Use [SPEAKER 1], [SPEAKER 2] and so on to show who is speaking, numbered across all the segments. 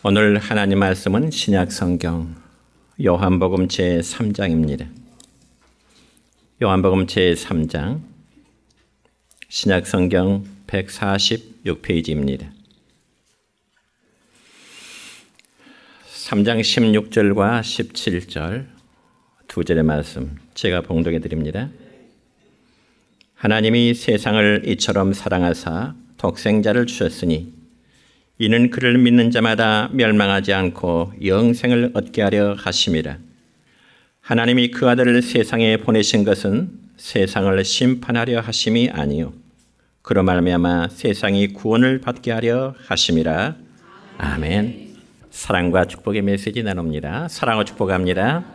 [SPEAKER 1] 오늘 하나님 말씀은 신약 성경 요한복음 제3장입니다. 요한복음 제3장 신약 성경 146페이지입니다. 3장 16절과 17절 두 절의 말씀 제가 봉독해 드립니다. 하나님이 세상을 이처럼 사랑하사 독생자를 주셨으니 이는 그를 믿는 자마다 멸망하지 않고 영생을 얻게 하려 하심이라. 하나님이 그 아들을 세상에 보내신 것은 세상을 심판하려 하심이 아니요 그로 말미암아 세상이 구원을 받게 하려 하심이라. 아멘. 사랑과 축복의 메시지 나눕니다. 사랑과 축복합니다.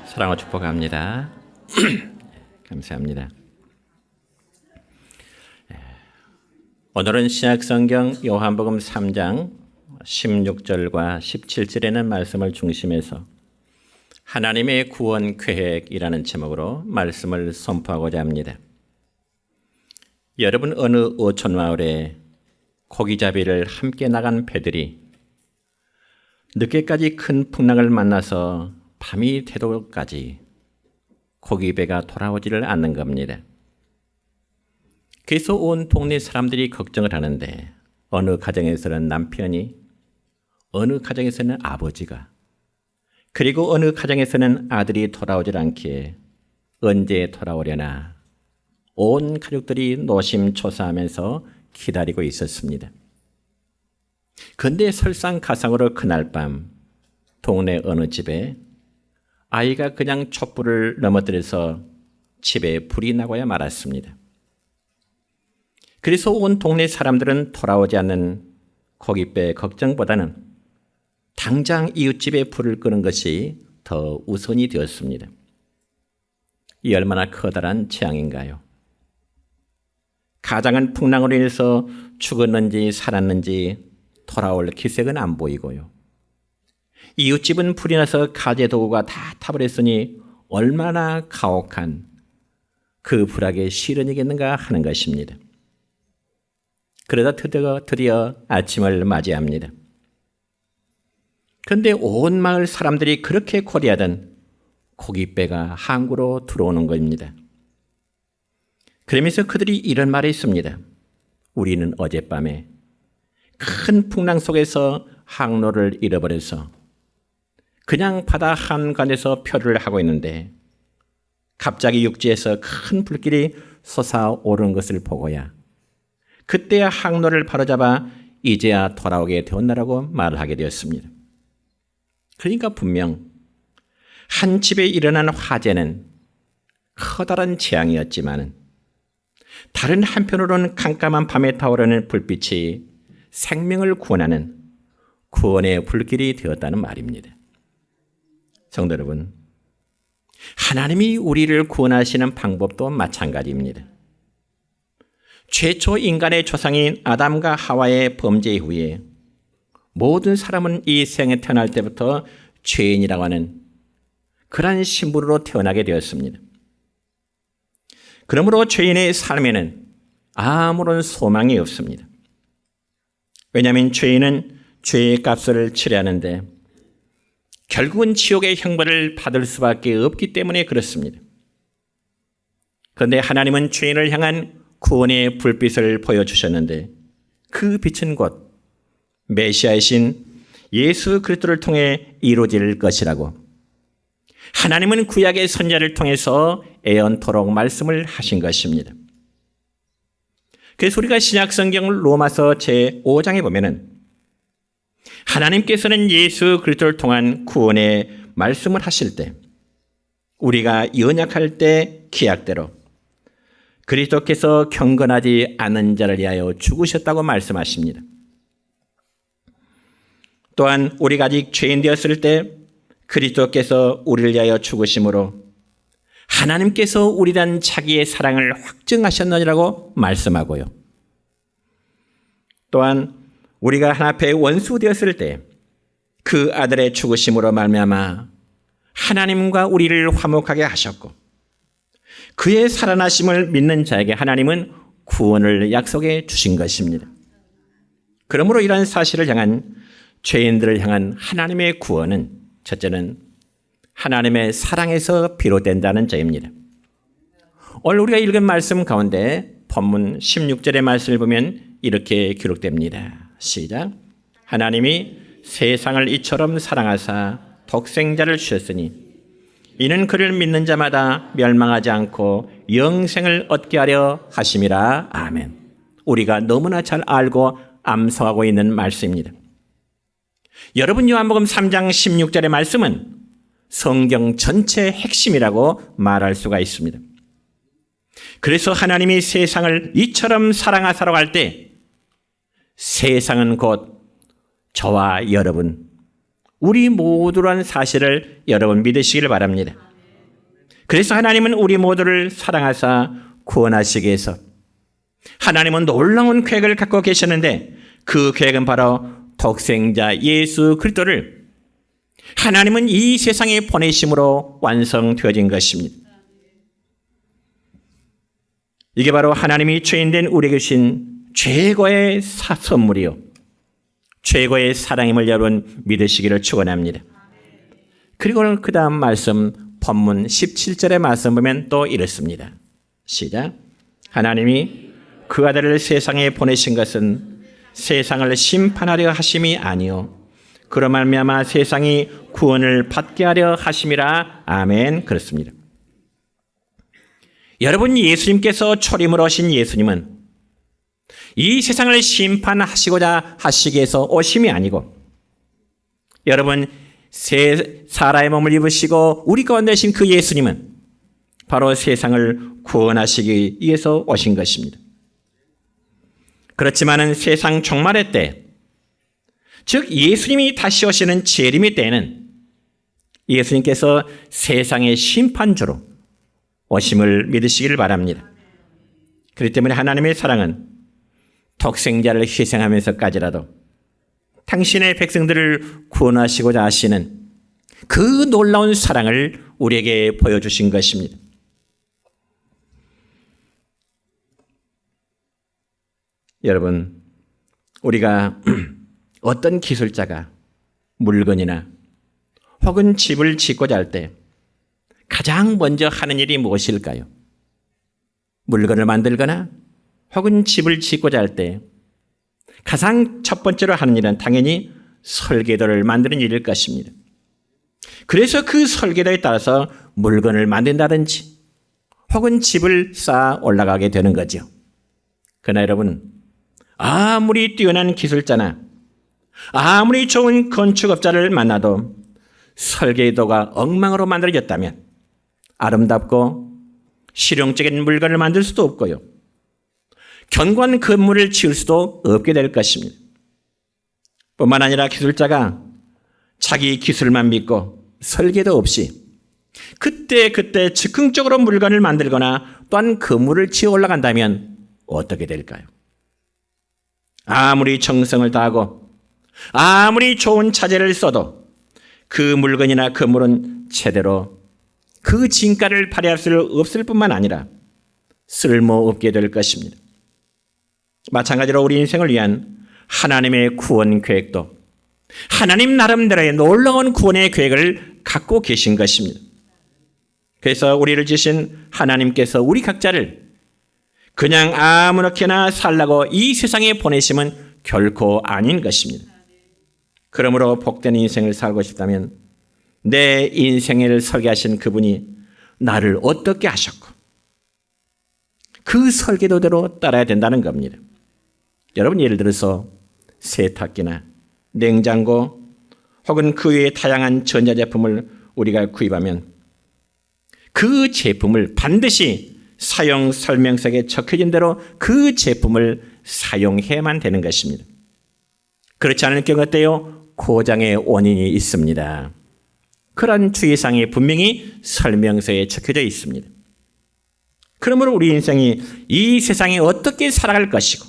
[SPEAKER 1] 사랑과 축복합니다. 감사합니다. 오늘은 신약성경 요한복음 3장 16절과 17절에는 말씀을 중심해서 하나님의 구원 계획이라는 제목으로 말씀을 선포하고자 합니다. 여러분 어느 어촌마을에 고기잡이를 함께 나간 배들이 늦게까지 큰 풍랑을 만나서 밤이 되도록까지 고기배가 돌아오지를 않는 겁니다. 그래서 온 동네 사람들이 걱정을 하는데 어느 가정에서는 남편이, 어느 가정에서는 아버지가, 그리고 어느 가정에서는 아들이 돌아오질 않기에 언제 돌아오려나 온 가족들이 노심초사하면서 기다리고 있었습니다. 그런데 설상가상으로 그날 밤 동네 어느 집에 아이가 그냥 촛불을 넘어뜨려서 집에 불이 나고야 말았습니다. 그래서 온 동네 사람들은 돌아오지 않는 고깃배 걱정보다는 당장 이웃집에 불을 끄는 것이 더 우선이 되었습니다. 이 얼마나 커다란 재앙인가요? 가장은 풍랑으로 인해서 죽었는지 살았는지 돌아올 기색은 안 보이고요. 이웃집은 불이 나서 가재도구가 다 타버렸으니 얼마나 가혹한 그 불악의 시련이겠는가 하는 것입니다. 그러다 드디어 아침을 맞이합니다. 그런데 온 마을 사람들이 그렇게 고대하던 고깃배가 항구로 들어오는 겁니다. 그러면서 그들이 이런 말을 했습니다. 우리는 어젯밤에 큰 풍랑 속에서 항로를 잃어버려서 그냥 바다 한간에서 표류를 하고 있는데 갑자기 육지에서 큰 불길이 솟아오르는 것을 보고야 그때야 항로를 바로잡아 이제야 돌아오게 되었나라고 말을 하게 되었습니다. 그러니까 분명 한 집에 일어난 화재는 커다란 재앙이었지만 다른 한편으로는 깜깜한 밤에 타오르는 불빛이 생명을 구원하는 구원의 불길이 되었다는 말입니다. 성도 여러분, 하나님이 우리를 구원하시는 방법도 마찬가지입니다. 최초 인간의 조상인 아담과 하와의 범죄 이후에 모든 사람은 이 생에 태어날 때부터 죄인이라고 하는 그러한 신분으로 태어나게 되었습니다. 그러므로 죄인의 삶에는 아무런 소망이 없습니다. 왜냐하면 죄인은 죄의 값을 치러야 하는데 결국은 지옥의 형벌을 받을 수밖에 없기 때문에 그렇습니다. 그런데 하나님은 죄인을 향한 구원의 불빛을 보여주셨는데 그 빛은 곧 메시아이신 예수 그리스도를 통해 이루어질 것이라고 하나님은 구약의 선지자를 통해서 애언토록 말씀을 하신 것입니다. 그래서 우리가 신약성경 로마서 제5장에 보면은 하나님께서는 예수 그리스도를 통한 구원의 말씀을 하실 때 우리가 연약할 때 기약대로 그리스도께서 경건하지 않은 자를 위하여 죽으셨다고 말씀하십니다. 또한 우리가 아직 죄인 되었을 때 그리스도께서 우리를 위하여 죽으심으로 하나님께서 우리에 대한 자기의 사랑을 확증하셨느니라고 말씀하고요. 또한 우리가 하나님 앞에 원수 되었을 때 그 아들의 죽으심으로 말미암아 하나님과 우리를 화목하게 하셨고 그의 살아나심을 믿는 자에게 하나님은 구원을 약속해 주신 것입니다. 그러므로 이러한 사실을 향한 죄인들을 향한 하나님의 구원은 첫째는 하나님의 사랑에서 비롯된다는 점입니다. 오늘 우리가 읽은 말씀 가운데 본문 16절의 말씀을 보면 이렇게 기록됩니다. 시작. 하나님이 세상을 이처럼 사랑하사 독생자를 주셨으니 이는 그를 믿는 자마다 멸망하지 않고 영생을 얻게 하려 하심이라. 아멘. 우리가 너무나 잘 알고 암송하고 있는 말씀입니다. 여러분, 요한복음 3장 16절의 말씀은 성경 전체의 핵심이라고 말할 수가 있습니다. 그래서 하나님이 세상을 이처럼 사랑하사라고 할 때 세상은 곧 저와 여러분, 우리 모두라는 사실을 여러분 믿으시기를 바랍니다. 그래서 하나님은 우리 모두를 사랑하사 구원하시기 위해서 하나님은 놀라운 계획을 갖고 계셨는데 그 계획은 바로 독생자 예수 그리스도를 하나님은 이 세상에 보내심으로 완성되어진 것입니다. 이게 바로 하나님이 죄인된 우리에게 주신 최고의 선물이요, 최고의 사랑임을 여러분 믿으시기를 축원합니다. 그리고 그 다음 말씀 본문 17절의 말씀 보면 또 이렇습니다. 시작. 하나님이 그 아들을 세상에 보내신 것은 세상을 심판하려 하심이 아니요 그로 말미암아 세상이 구원을 받게 하려 하심이라. 아멘. 그렇습니다. 여러분, 예수님께서 초림으로 오신 예수님은 이 세상을 심판하시고자 하시기 위해서 오심이 아니고, 여러분, 사람의 몸을 입으시고 우리 가운데 계신 그 예수님은 바로 세상을 구원하시기 위해서 오신 것입니다. 그렇지만은 세상 종말의 때, 즉 예수님이 다시 오시는 재림의 때에는 예수님께서 세상의 심판주로 오심을 믿으시기를 바랍니다. 그렇기 때문에 하나님의 사랑은 독생자를 희생하면서까지라도 당신의 백성들을 구원하시고자 하시는 그 놀라운 사랑을 우리에게 보여주신 것입니다. 여러분, 우리가 어떤 기술자가 물건이나 혹은 집을 짓고자 할 때 가장 먼저 하는 일이 무엇일까요? 물건을 만들거나 혹은 집을 짓고자 할 때 가장 첫 번째로 하는 일은 당연히 설계도를 만드는 일일 것입니다. 그래서 그 설계도에 따라서 물건을 만든다든지 혹은 집을 쌓아 올라가게 되는 거죠. 그러나 여러분, 아무리 뛰어난 기술자나 아무리 좋은 건축업자를 만나도 설계도가 엉망으로 만들어졌다면 아름답고 실용적인 물건을 만들 수도 없고요, 견고한 건물을 지을 수도 없게 될 것입니다. 뿐만 아니라 기술자가 자기 기술만 믿고 설계도 없이 그때 즉흥적으로 물건을 만들거나 또한 건물을 지어 올라간다면 어떻게 될까요? 아무리 정성을 다하고 아무리 좋은 자재를 써도 그 물건이나 건물은 제대로 그 진가를 발휘할 수 없을 뿐만 아니라 쓸모없게 될 것입니다. 마찬가지로 우리 인생을 위한 하나님의 구원 계획도 하나님 나름대로의 놀라운 구원의 계획을 갖고 계신 것입니다. 그래서 우리를 지신 하나님께서 우리 각자를 그냥 아무렇게나 살라고 이 세상에 보내심은 결코 아닌 것입니다. 그러므로 복된 인생을 살고 싶다면 내 인생을 설계하신 그분이 나를 어떻게 하셨고 그 설계도대로 따라야 된다는 겁니다. 여러분, 예를 들어서 세탁기나 냉장고 혹은 그 외의 다양한 전자제품을 우리가 구입하면 그 제품을 반드시 사용 설명서에 적혀진 대로 그 제품을 사용해야만 되는 것입니다. 그렇지 않을 경우 어때요? 고장의 원인이 있습니다. 그런 주의사항이 분명히 설명서에 적혀져 있습니다. 그러므로 우리 인생이 이 세상에 어떻게 살아갈 것이고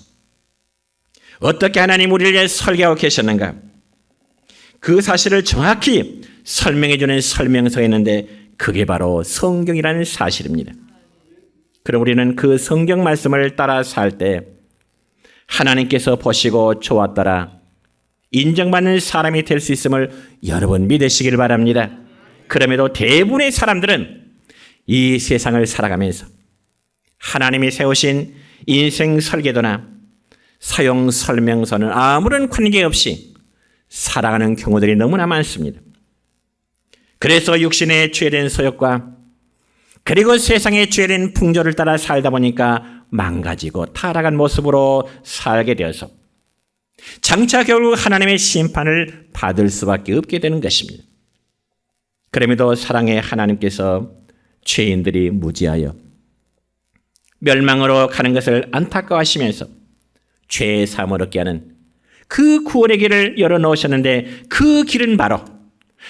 [SPEAKER 1] 어떻게 하나님 우리를 위해 설계하고 계셨는가, 그 사실을 정확히 설명해 주는 설명서가 있는데 그게 바로 성경이라는 사실입니다. 그럼 우리는 그 성경 말씀을 따라 살 때 하나님께서 보시고 좋았더라, 인정받는 사람이 될 수 있음을 여러분 믿으시길 바랍니다. 그럼에도 대부분의 사람들은 이 세상을 살아가면서 하나님이 세우신 인생 설계도나 사용 설명서는 아무런 관계없이 살아가는 경우들이 너무나 많습니다. 그래서 육신의 죄된 소욕과 그리고 세상의 죄된 풍조를 따라 살다 보니까 망가지고 타락한 모습으로 살게 되어서 장차 결국 하나님의 심판을 받을 수밖에 없게 되는 것입니다. 그럼에도 사랑의 하나님께서 죄인들이 무지하여 멸망으로 가는 것을 안타까워하시면서 죄의 사함을 얻게 하는 그 구원의 길을 열어놓으셨는데 그 길은 바로,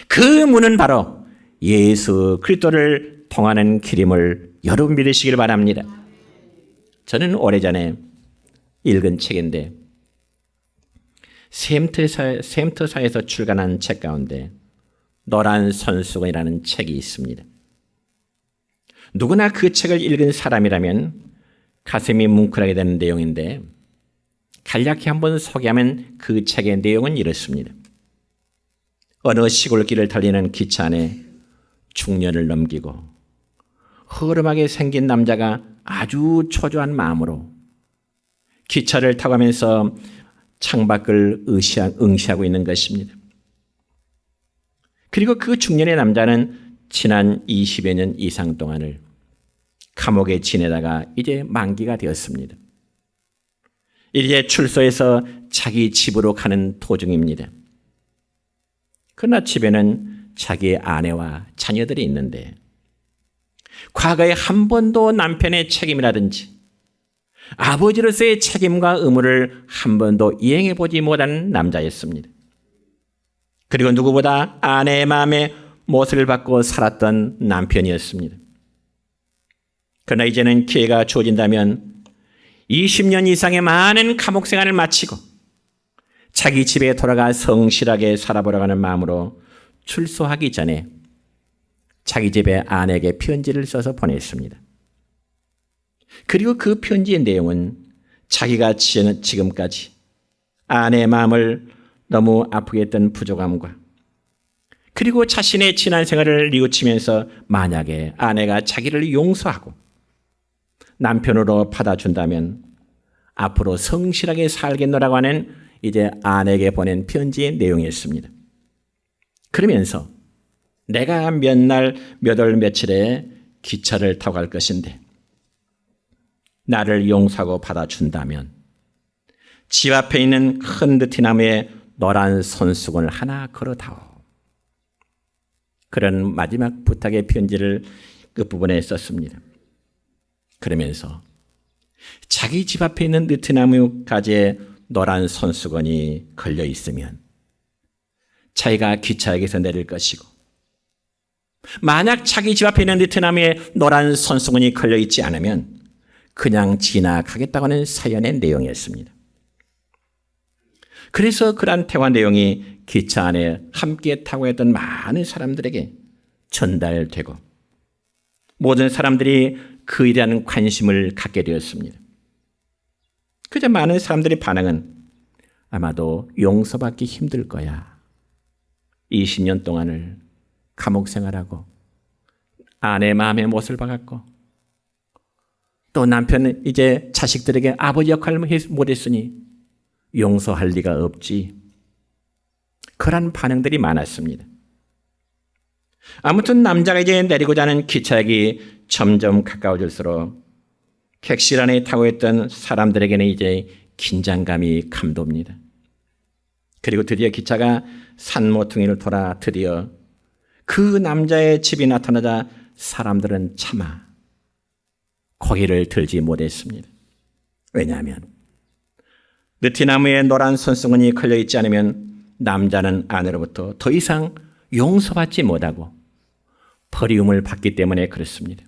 [SPEAKER 1] 그 문은 바로 예수 그리스도를 통하는 길임을 여러분 믿으시길 바랍니다. 저는 오래전에 읽은 책인데 샘터사에서 출간한 책 가운데 노란 손수건이라는 책이 있습니다. 누구나 그 책을 읽은 사람이라면 가슴이 뭉클하게 되는 내용인데 간략히 한번 소개하면 그 책의 내용은 이렇습니다. 어느 시골길을 달리는 기차 안에 중년을 넘기고 허름하게 생긴 남자가 아주 초조한 마음으로 기차를 타고 가면서 창밖을 응시하고 있는 것입니다. 그리고 그 중년의 남자는 지난 20여 년 이상 동안을 감옥에 지내다가 이제 만기가 되었습니다. 이제 출소해서 자기 집으로 가는 도중입니다. 그러나 집에는 자기의 아내와 자녀들이 있는데 과거에 한 번도 남편의 책임이라든지 아버지로서의 책임과 의무를 한 번도 이행해 보지 못한 남자였습니다. 그리고 누구보다 아내의 마음에 못을 받고 살았던 남편이었습니다. 그러나 이제는 기회가 주어진다면 20년 이상의 많은 감옥 생활을 마치고 자기 집에 돌아가 성실하게 살아보려고 하는 마음으로 출소하기 전에 자기 집에 아내에게 편지를 써서 보냈습니다. 그리고 그 편지의 내용은 자기가 지금까지 아내의 마음을 너무 아프게 했던 부족함과 그리고 자신의 지난 생활을 뉘우치면서 만약에 아내가 자기를 용서하고 남편으로 받아준다면 앞으로 성실하게 살겠노라고 하는 이제 아내에게 보낸 편지의 내용이었습니다. 그러면서 내가 몇 날, 몇 월, 며칠에 기차를 타고 갈 것인데 나를 용서하고 받아준다면 집 앞에 있는 큰 느티나무에 노란 손수건을 하나 걸어다오. 그런 마지막 부탁의 편지를 끝부분에 썼습니다. 그러면서 자기 집 앞에 있는 느티나무 가지에 노란 손수건이 걸려 있으면 자기가 기차역에서 내릴 것이고 만약 자기 집 앞에 있는 느티나무에 노란 손수건이 걸려 있지 않으면 그냥 지나가겠다고 하는 사연의 내용이었습니다. 그래서 그러한 대화 내용이 기차 안에 함께 타고 했던 많은 사람들에게 전달되고 모든 사람들이 그에 대한 관심을 갖게 되었습니다. 그저 많은 사람들의 반응은 아마도 용서받기 힘들 거야. 20년 동안을 감옥 생활하고 아내 마음에 못을 박았고 또 남편은 이제 자식들에게 아버지 역할을 못했으니 용서할 리가 없지. 그런 반응들이 많았습니다. 아무튼 남자가 이제 내리고자 하는 기차역이 점점 가까워질수록 객실 안에 타고 있던 사람들에게는 이제 긴장감이 감돕니다. 그리고 드디어 기차가 산모퉁이를 돌아 드디어 그 남자의 집이 나타나자 사람들은 차마 고개를 들지 못했습니다. 왜냐하면 느티나무에 노란 손수건이 걸려있지 않으면 남자는 아내로부터 더 이상 용서받지 못하고 버리움을 받기 때문에 그렇습니다.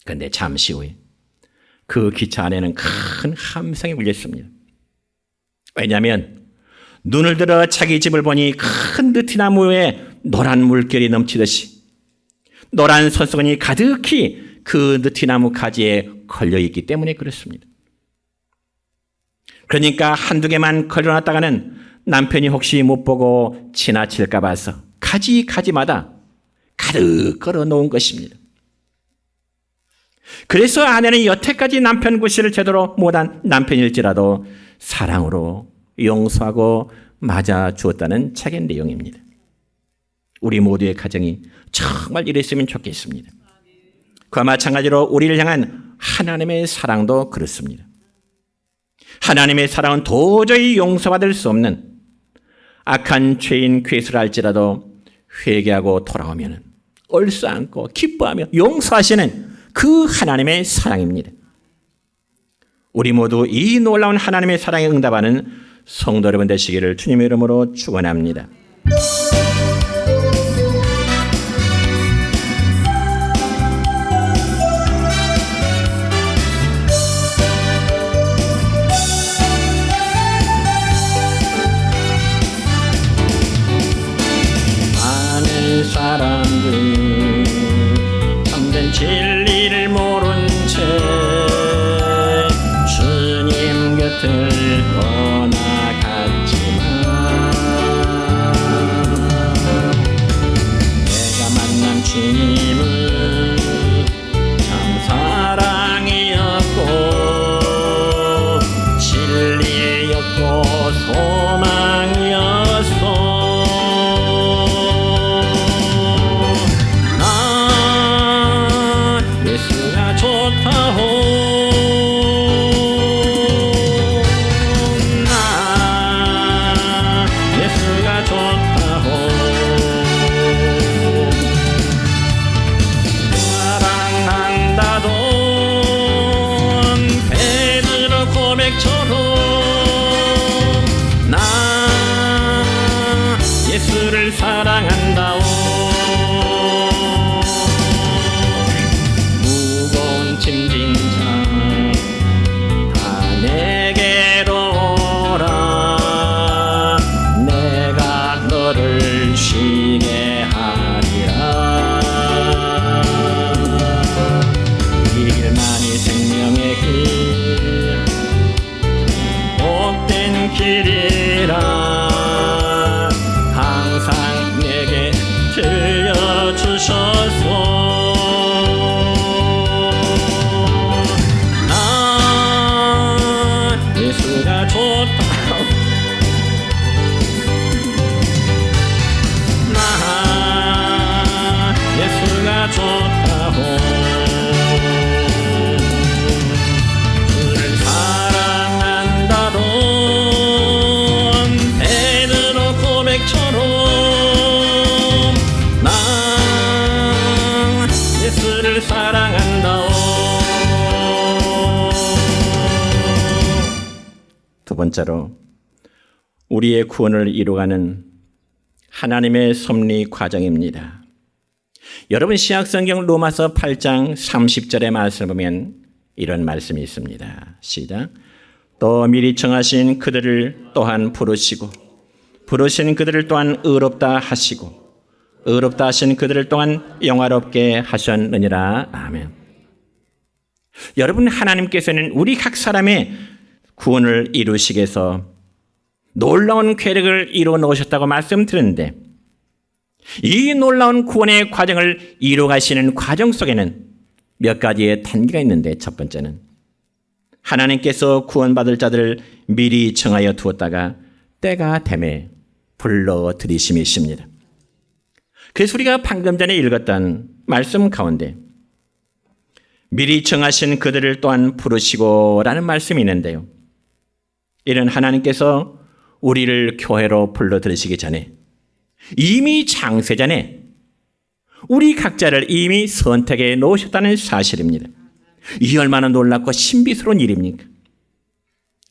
[SPEAKER 1] 그런데 잠시 후에 그 기차 안에는 큰 함성이 울렸습니다. 왜냐하면 눈을 들어 자기 집을 보니 큰 느티나무에 노란 물결이 넘치듯이 노란 손수건이 가득히 그 느티나무 가지에 걸려있기 때문에 그렇습니다. 그러니까 한두 개만 걸려놨다가는 남편이 혹시 못 보고 지나칠까 봐서 가지마다 가득 걸어 놓은 것입니다. 그래서 아내는 여태까지 남편 구실을 제대로 못한 남편일지라도 사랑으로 용서하고 맞아 주었다는 책의 내용입니다. 우리 모두의 가정이 정말 이랬으면 좋겠습니다. 그와 마찬가지로 우리를 향한 하나님의 사랑도 그렇습니다. 하나님의 사랑은 도저히 용서받을 수 없는 악한 죄인 괴수를 알지라도 회개하고 돌아오면 얼싸안고 기뻐하며 용서하시는 그 하나님의 사랑입니다. 우리 모두 이 놀라운 하나님의 사랑에 응답하는 성도 여러분 되시기를 주님의 이름으로 축원합니다. 많은 사람들이 참된 진리를 모른 채 주님 곁을 떠나갔지만 내가 만난 주님은 참 사랑이었고 진리였고 소망이었어. 예수를 사랑한다오. 무거운 짐진 자 다 내게로 오라. 내가 너를 쉬게 하리라. 길만이 생명의 길 복된 길이라. 항상 내게 들려주셔서 나 예수가 좋다. 나 예수가 좋다고. 주를 사랑한다던 베드로 고백처럼 나 예수를 사랑한다오. 두 번째로 우리의 구원을 이루어가는 하나님의 섭리 과정입니다. 여러분 신약성경 로마서 8장 30절의 말씀을 보면 이런 말씀이 있습니다. 시작. 또 미리 정하신 그들을 또한 부르시고 부르신 그들을 또한 의롭다 하시고 의롭다 하신 그들을 또한 영화롭게 하셨느니라. 아멘. 여러분 하나님께서는 우리 각 사람의 구원을 이루시기 위해서 놀라운 계획을 이루어 놓으셨다고 말씀드렸는데 이 놀라운 구원의 과정을 이루어 가시는 과정 속에는 몇 가지의 단계가 있는데 첫 번째는 하나님께서 구원받을 자들을 미리 정하여 두었다가 때가 되매 불러들이심이십니다. 그래서 우리가 방금 전에 읽었던 말씀 가운데 미리 정하신 그들을 또한 부르시고 라는 말씀이 있는데요. 이런 하나님께서 우리를 교회로 불러들이시기 전에 이미 창세전에 우리 각자를 이미 선택해 놓으셨다는 사실입니다. 이 얼마나 놀랍고 신비스러운 일입니까?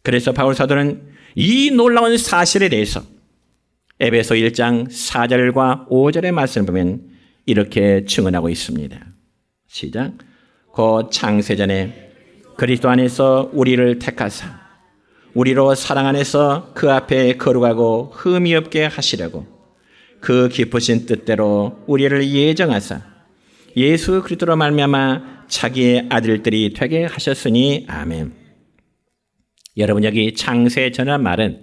[SPEAKER 1] 그래서 바울 사도는 이 놀라운 사실에 대해서 에베소 1장 4절과 5절의 말씀을 보면 이렇게 증언하고 있습니다. 시작. 곧 창세전에 그리스도 안에서 우리를 택하사 우리로 사랑 안에서 그 앞에 거룩하고 흠이 없게 하시려고 그 깊으신 뜻대로 우리를 예정하사 예수 그리스도로 말미암아 자기의 아들들이 되게 하셨으니 아멘. 여러분 여기 창세전이라는 말은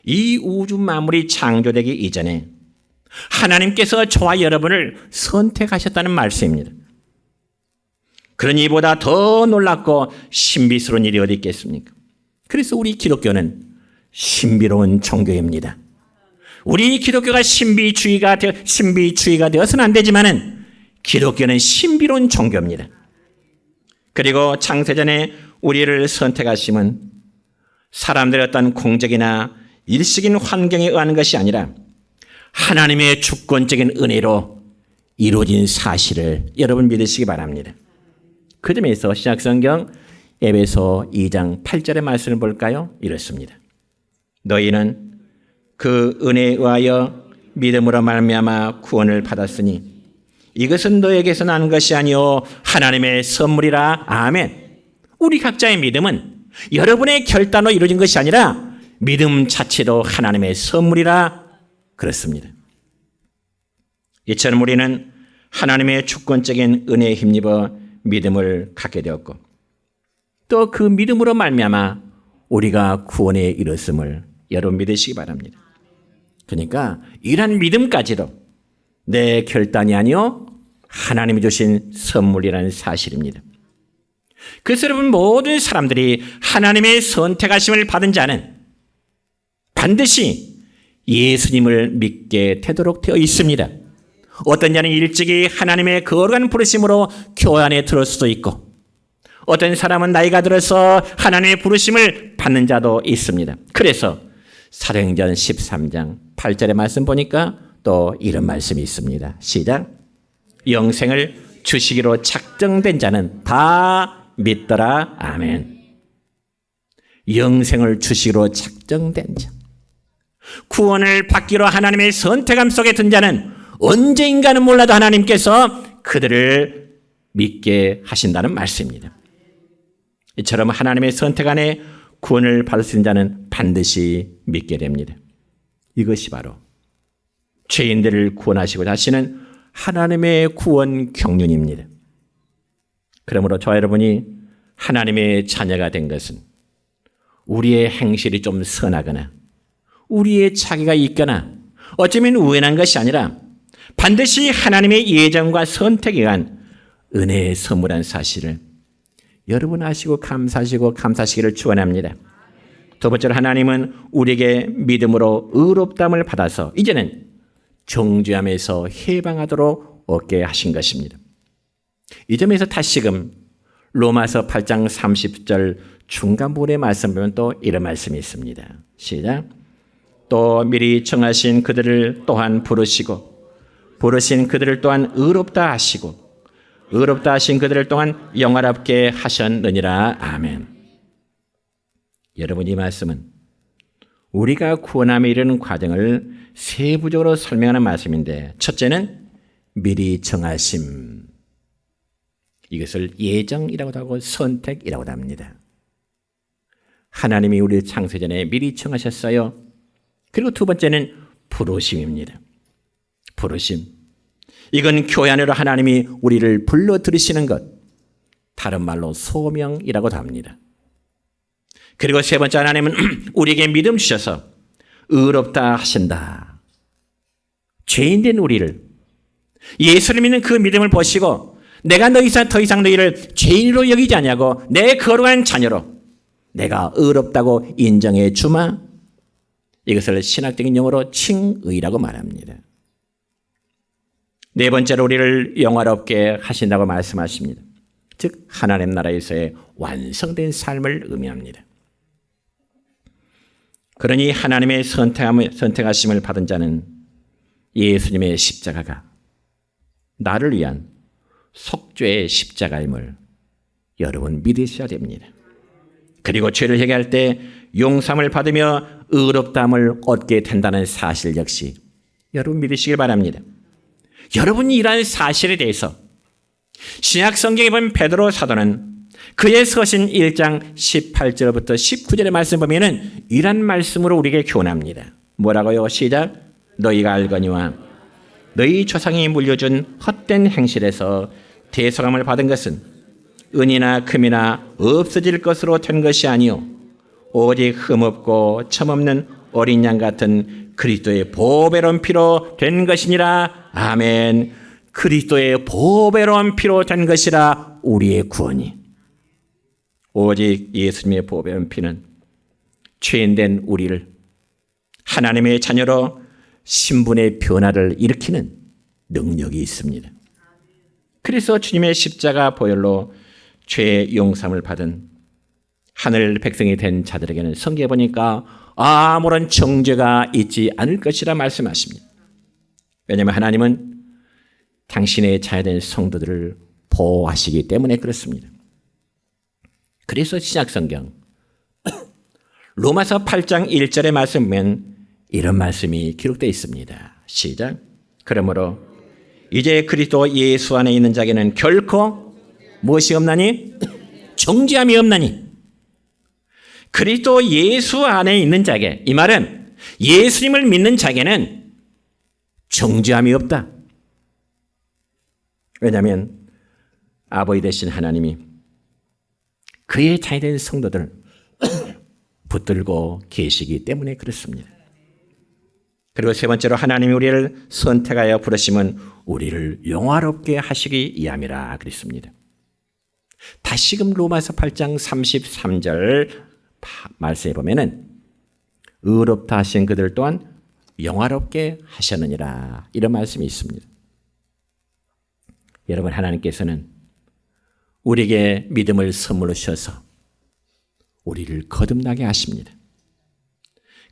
[SPEAKER 1] 이 우주 만물이 창조되기 이전에 하나님께서 저와 여러분을 선택하셨다는 말씀입니다. 그러니 이보다 더 놀랍고 신비스러운 일이 어디 있겠습니까? 그래서 우리 기독교는 신비로운 종교입니다. 우리 기독교가 신비주의가 되어서는 안 되지만은 기독교는 신비로운 종교입니다. 그리고 창세전에 우리를 선택하심은 사람들의 어떤 공적이나 일시적인 환경에 의한 것이 아니라 하나님의 주권적인 은혜로 이루어진 사실을 여러분 믿으시기 바랍니다. 그 점에서 신약성경 에베소 2장 8절의 말씀을 볼까요? 이렇습니다. 너희는 그 은혜에 의하여 믿음으로 말미암아 구원을 받았으니 이것은 너에게서 난 것이 아니요 하나님의 선물이라. 아멘. 우리 각자의 믿음은 여러분의 결단으로 이루어진 것이 아니라 믿음 자체도 하나님의 선물이라 그렇습니다. 이처럼 우리는 하나님의 주권적인 은혜에 힘입어 믿음을 갖게 되었고 또 그 믿음으로 말미암아 우리가 구원에 이르렀음을 여러분 믿으시기 바랍니다. 그러니까 이러한 믿음까지도 내 결단이 아니요 하나님이 주신 선물이라는 사실입니다. 그래서 여러분 모든 사람들이 하나님의 선택하심을 받은 자는 반드시 예수님을 믿게 되도록 되어 있습니다. 어떤 자는 일찍이 하나님의 거룩한 부르심으로 교회 안에 들어올 수도 있고 어떤 사람은 나이가 들어서 하나님의 부르심을 받는 자도 있습니다. 그래서 사도행전 13장 8절의 말씀 보니까 또 이런 말씀이 있습니다. 시작. 영생을 주시기로 작정된 자는 다 믿더라. 아멘. 영생을 주시기로 작정된 자. 구원을 받기로 하나님의 선택함 속에 든 자는 언제인가는 몰라도 하나님께서 그들을 믿게 하신다는 말씀입니다. 이처럼 하나님의 선택 안에 구원을 받을 수 있는 자는 반드시 믿게 됩니다. 이것이 바로 죄인들을 구원하시고자 하시는 하나님의 구원 경륜입니다. 그러므로 저와 여러분이 하나님의 자녀가 된 것은 우리의 행실이 좀 선하거나 우리의 차기가 있거나 어쩌면 우연한 것이 아니라 반드시 하나님의 예정과 선택에 의한 은혜의 선물한 사실을 여러분 아시고 감사하시기를 축원합니다. 두 번째로 하나님은 우리에게 믿음으로 의롭다함을 받아서 이제는 정죄함에서 해방하도록 얻게 하신 것입니다. 이 점에서 다시금 로마서 8장 30절 중간 부분의 말씀 보면 또 이런 말씀이 있습니다. 시작. 또 미리 정하신 그들을 또한 부르신 그들을 또한 의롭다 하시고 의롭다 하신 그들을 또한 영화롭게 하셨느니라. 아멘. 여러분 이 말씀은 우리가 구원함에 이르는 과정을 세부적으로 설명하는 말씀인데 첫째는 미리 정하심. 이것을 예정이라고도 하고 선택이라고도 합니다. 하나님이 우리를 창세전에 미리 정하셨어요. 그리고 두 번째는 부르심입니다. 부르심. 이건 교회 안으로 하나님이 우리를 불러들이시는 것. 다른 말로 소명이라고도 합니다. 그리고 세 번째 하나님은 우리에게 믿음 주셔서 의롭다 하신다. 죄인된 우리를 예수를 믿는 그 믿음을 보시고 내가 더 이상 너희를 죄인으로 여기지 아니하고 내 거룩한 자녀로 내가 의롭다고 인정해 주마. 이것을 신학적인 용어로 칭의라고 말합니다. 네 번째로 우리를 영화롭게 하신다고 말씀하십니다. 즉 하나님 나라에서의 완성된 삶을 의미합니다. 그러니 하나님의 선택하심을 받은 자는 예수님의 십자가가 나를 위한 속죄의 십자가임을 여러분 믿으셔야 됩니다. 그리고 죄를 회개할 때 용서함을 받으며 의롭다함을 얻게 된다는 사실 역시 여러분 믿으시길 바랍니다. 여러분이 이러한 사실에 대해서 신약 성경에 보면 베드로 사도는 그의 서신 1장 18절부터 19절의 말씀 보면은 이런 말씀으로 우리에게 교훈합니다. 뭐라고요? 시작. 너희가 알거니와 너희 조상이 물려준 헛된 행실에서 대속함을 받은 것은 은이나 금이나 없어질 것으로 된 것이 아니요 오직 흠없고 첨없는 어린 양 같은 그리스도의 보배로운 피로 된 것이니라. 아멘. 그리스도의 보배로운 피로 된 것이라 우리의 구원이. 오직 예수님의 보배로운 피는 죄인된 우리를 하나님의 자녀로 신분의 변화를 일으키는 능력이 있습니다. 그래서 주님의 십자가 보혈로 죄의 용서함을 받은 하늘 백성이 된 자들에게는 성경에 보니까 아무런 정죄가 있지 않을 것이라 말씀하십니다. 왜냐하면 하나님은 당신의 자녀된 성도들을 보호하시기 때문에 그렇습니다. 그래서 신약성경 로마서 8장 1절의 말씀 보면 이런 말씀이 기록되어 있습니다. 시작. 그러므로 이제 그리스도 예수 안에 있는 자에게는 결코 무엇이 없나니? 정죄함이 없나니. 그리스도 예수 안에 있는 자에게, 이 말은 예수님을 믿는 자에게는 정죄함이 없다. 왜냐하면 아버지 되신 하나님이 그의 자녀된 성도들을 붙들고 계시기 때문에 그렇습니다. 그리고 세 번째로 하나님이 우리를 선택하여 부르심은 우리를 영화롭게 하시기 위함이라 그랬습니다. 다시금 로마서 8장 33절 말씀에 보면은 의롭다 하신 그들 또한 영화롭게 하셨느니라 이런 말씀이 있습니다. 여러분, 하나님께서는 우리에게 믿음을 선물로 주셔서 우리를 거듭나게 하십니다.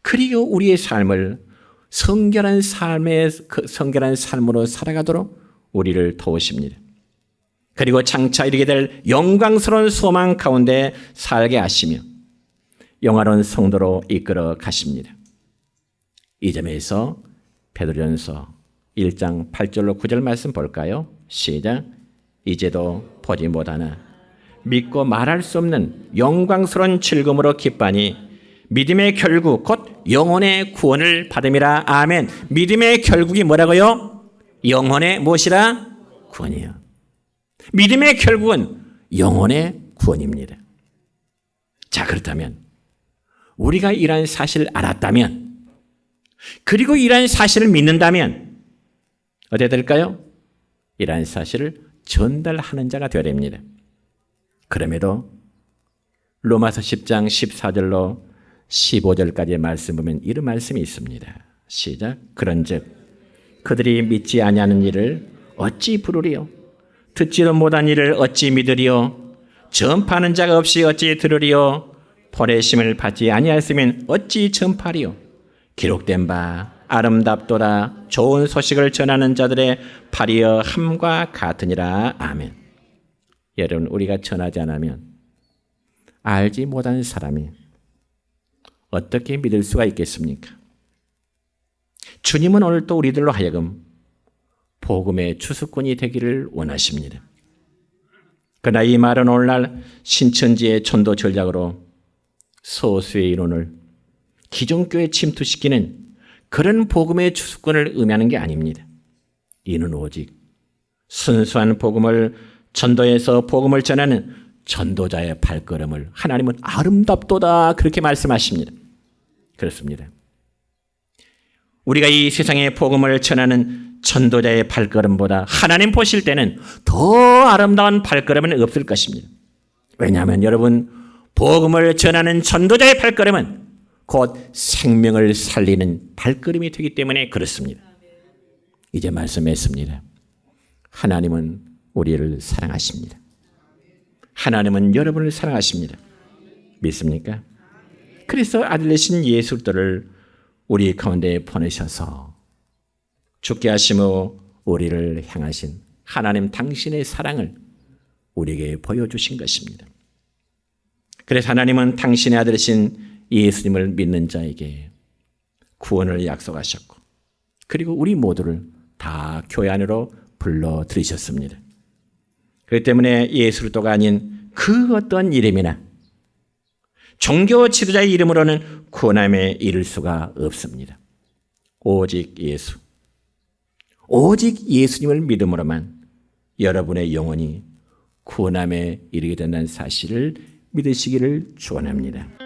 [SPEAKER 1] 그리고 우리의 삶을 성결한 삶으로 살아가도록 우리를 도우십니다. 그리고 장차 이르게 될 영광스러운 소망 가운데 살게 하시며 영화로운 성도로 이끌어 가십니다. 이 점에서 베드로전서 1장 8절로 9절 말씀 볼까요? 시작. 이제도 보지 못하나 믿고 말할 수 없는 영광스러운 즐거움으로 기뻐하니 믿음의 결국 곧 영혼의 구원을 받음이라. 아멘. 믿음의 결국이 뭐라고요? 영혼의 무엇이라? 구원이요. 믿음의 결국은 영혼의 구원입니다. 자, 그렇다면 우리가 이러한 사실을 알았다면, 그리고 이러한 사실을 믿는다면 어떻게 될까요? 이러한 사실을 전달하는 자가 되어야 됩니다. 그럼에도 로마서 10장 14절로 15절까지의 말씀 보면 이런 말씀이 있습니다. 시작. 그런즉 그들이 믿지 아니하는 일을 어찌 부르리요? 듣지도 못한 일을 어찌 믿으리요? 전파하는 자가 없이 어찌 들으리요? 보내심을 받지 아니하였으면 어찌 전파리요? 기록된 바 아름답도다 좋은 소식을 전하는 자들의 발이여 함과 같으니라. 아멘. 여러분, 우리가 전하지 않으면 알지 못한 사람이 어떻게 믿을 수가 있겠습니까? 주님은 오늘 또 우리들로 하여금 복음의 주수꾼이 되기를 원하십니다. 그러나 이 말은 오늘날 신천지의 전도 전략으로 소수의 인원을 기존교회에 침투시키는 그런 복음의 주수꾼을 의미하는 게 아닙니다. 이는 오직 순수한 복음을 전도해서 복음을 전하는 전도자의 발걸음을 하나님은 아름답도다 그렇게 말씀하십니다. 그렇습니다. 우리가 이 세상에 복음을 전하는 전도자의 발걸음보다 하나님 보실 때는 더 아름다운 발걸음은 없을 것입니다. 왜냐하면 여러분, 복음을 전하는 전도자의 발걸음은 곧 생명을 살리는 발걸음이 되기 때문에 그렇습니다. 이제 말씀했습니다. 하나님은 우리를 사랑하십니다. 하나님은 여러분을 사랑하십니다. 믿습니까? 그래서 아들 되신 예수 그리스도를 우리 가운데 보내셔서 죽게 하시며 우리를 향하신 하나님 당신의 사랑을 우리에게 보여주신 것입니다. 그래서 하나님은 당신의 아들이신 예수님을 믿는 자에게 구원을 약속하셨고, 그리고 우리 모두를 다 교회 안으로 불러들이셨습니다. 그렇기 때문에 예수 그리스도가 아닌 그 어떤 이름이나 종교 지도자의 이름으로는 구원함에 이를 수가 없습니다. 오직 예수, 오직 예수님을 믿음으로만 여러분의 영혼이 구원함에 이르게 된다는 사실을 믿으시기를 축원합니다.